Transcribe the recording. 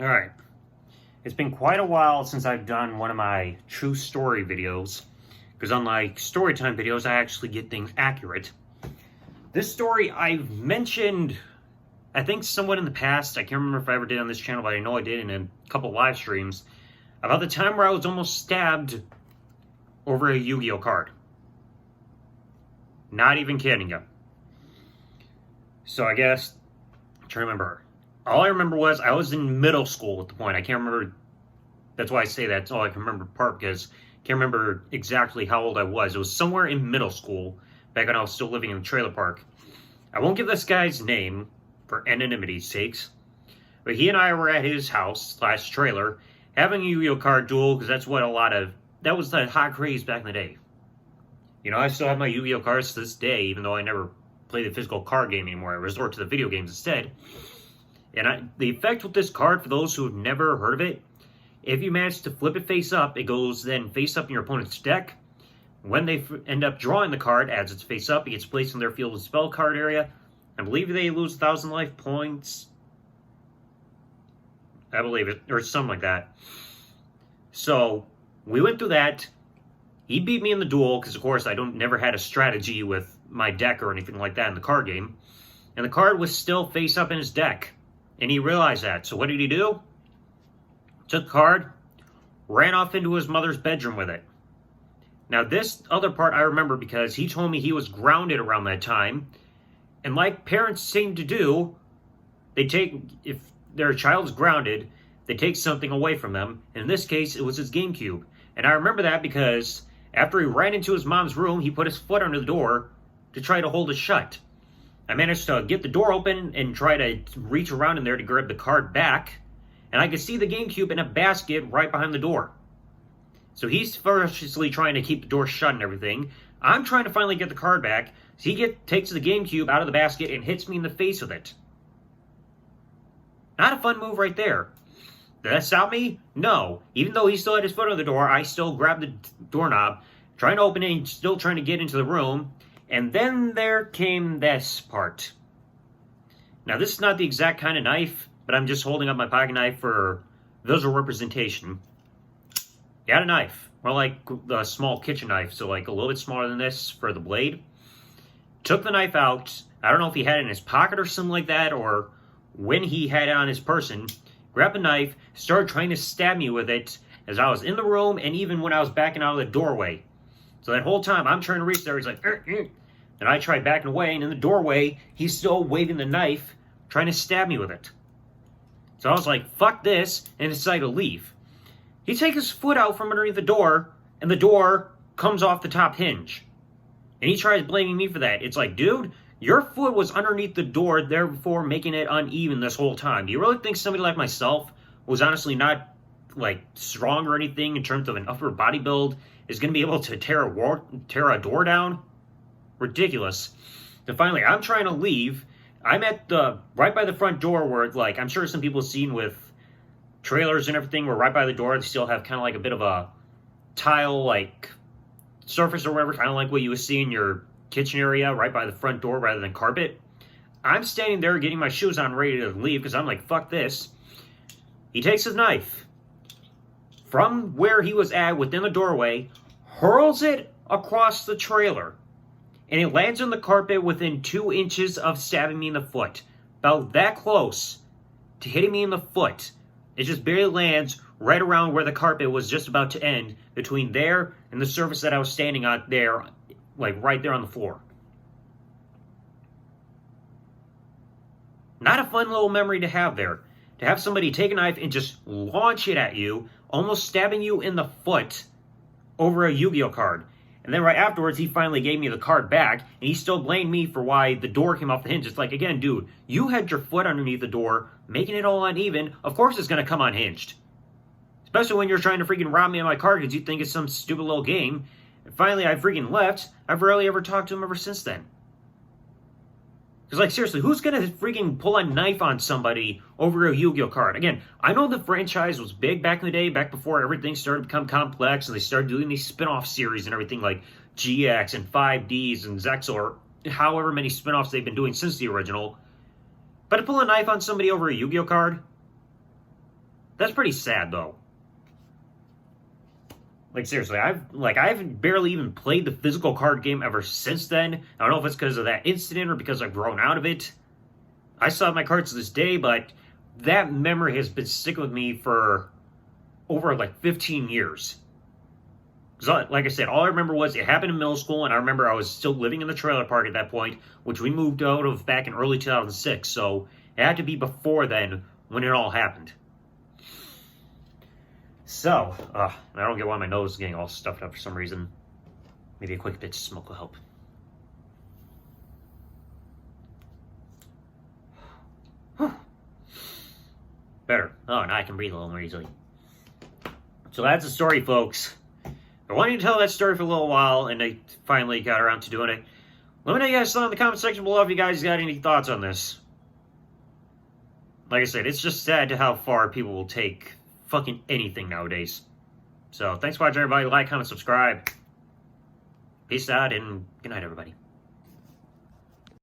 Alright, it's been quite a while since I've done one of my true story videos, because unlike storytime videos, I actually get things accurate. This story I've mentioned, I think somewhat in the past, I can't remember if I ever did on this channel, but I know I did in a couple live streams, about the time where I was almost stabbed over a Yu-Gi-Oh card. Not even kidding you. So I guess, I'm trying to remember. All I remember was I was in middle school at the point. I can't remember. That's why I say that's all I can remember part, because I can't remember exactly how old I was. It was somewhere in middle school, back when I was still living in the trailer park. I won't give this guy's name for anonymity's sakes, but he and I were at his house / trailer having a Yu-Gi-Oh card duel, because that's what that was the hot craze back in the day. You know, I still have my Yu-Gi-Oh cards to this day, even though I never play the physical card game anymore. I resort to the video games instead. And the effect with this card, for those who have never heard of it, if you manage to flip it face up, it goes then face up in your opponent's deck. When they end up drawing the card, as it's face up, it gets placed in their field of spell card area. I believe they lose 1,000 life points. I believe it, or something like that. So, we went through that. He beat me in the duel, because of course I never had a strategy with my deck or anything like that in the card game. And the card was still face up in his deck. And he realized that. So what did he do? Took the card, ran off into his mother's bedroom with it. Now this other part I remember because he told me he was grounded around that time. And like parents seem to do, if their child's grounded, they take something away from them. And in this case, it was his GameCube. And I remember that because after he ran into his mom's room, he put his foot under the door to try to hold it shut. I managed to get the door open and try to reach around in there to grab the card back, and I could see the GameCube in a basket right behind the door. So he's ferociously trying to keep the door shut and everything. I'm trying to finally get the card back, so he takes the GameCube out of the basket and hits me in the face with it. Not a fun move right there. Did that stop me? No. Even though he still had his foot on the door, I still grabbed the doorknob, trying to open it and still trying to get into the room. And then there came this part. Now, this is not the exact kind of knife, but I'm just holding up my pocket knife for visual representation. He had a knife, more like a small kitchen knife, so like a little bit smaller than this for the blade. Took the knife out. I don't know if he had it in his pocket or something like that, or when he had it on his person. Grabbed the knife, started trying to stab me with it as I was in the room, and even when I was backing out of the doorway. So that whole time, I'm trying to reach there, he's like, And I tried backing away, and in the doorway, he's still waving the knife, trying to stab me with it. So I was like, fuck this, and decided to leave. He takes his foot out from underneath the door, and the door comes off the top hinge. And he tries blaming me for that. It's like, dude, your foot was underneath the door, therefore making it uneven this whole time. Do you really think somebody like myself, was honestly not, like, strong or anything in terms of an upper body build, is going to be able to tear a door down? Ridiculous. Then finally, I'm trying to leave. I'm at right by the front door where, like, I'm sure some people have seen with trailers and everything, where right by the door they still have kind of like a bit of a tile, like, surface or whatever, kind of like what you would see in your kitchen area right by the front door rather than carpet. I'm standing there getting my shoes on, ready to leave, because I'm like, fuck this. He takes his knife from where he was at within the doorway, hurls it across the trailer, and it lands on the carpet within 2 inches of stabbing me in the foot. About that close to hitting me in the foot. It just barely lands right around where the carpet was just about to end, between there and the surface that I was standing on there, like right there on the floor. Not a fun little memory to have there. To have somebody take a knife and just launch it at you, almost stabbing you in the foot over a Yu-Gi-Oh card. And then right afterwards, he finally gave me the card back, and he still blamed me for why the door came off the hinge. It's like, again, dude, you had your foot underneath the door, making it all uneven. Of course it's going to come unhinged. Especially when you're trying to freaking rob me of my card because you think it's some stupid little game. And finally, I freaking left. I've rarely ever talked to him ever since then. Because, like, seriously, who's going to freaking pull a knife on somebody over a Yu-Gi-Oh card? Again, I know the franchise was big back in the day, back before everything started to become complex, and they started doing these spin-off series and everything like GX and 5Ds and Zexal, or however many spin-offs they've been doing since the original. But to pull a knife on somebody over a Yu-Gi-Oh card? That's pretty sad, though. Like, seriously, I haven't barely even played the physical card game ever since then. I don't know if it's because of that incident or because I've grown out of it. I still have my cards to this day, but that memory has been sticking with me for over, like, 15 years. Because, like I said, all I remember was it happened in middle school, and I remember I was still living in the trailer park at that point, which we moved out of back in early 2006, so it had to be before then when it all happened. So, I don't get why my nose is getting all stuffed up for some reason. Maybe a quick bit of smoke will help. Better. Oh, now I can breathe a little more easily. So that's the story, folks. I wanted to tell that story for a little while, and I finally got around to doing it. Let me know you guys in the comment section below if you guys got any thoughts on this. Like I said, it's just sad to how far people will take fucking anything nowadays. So, thanks for watching, everybody. Like, comment, subscribe. Peace out, and good night, everybody.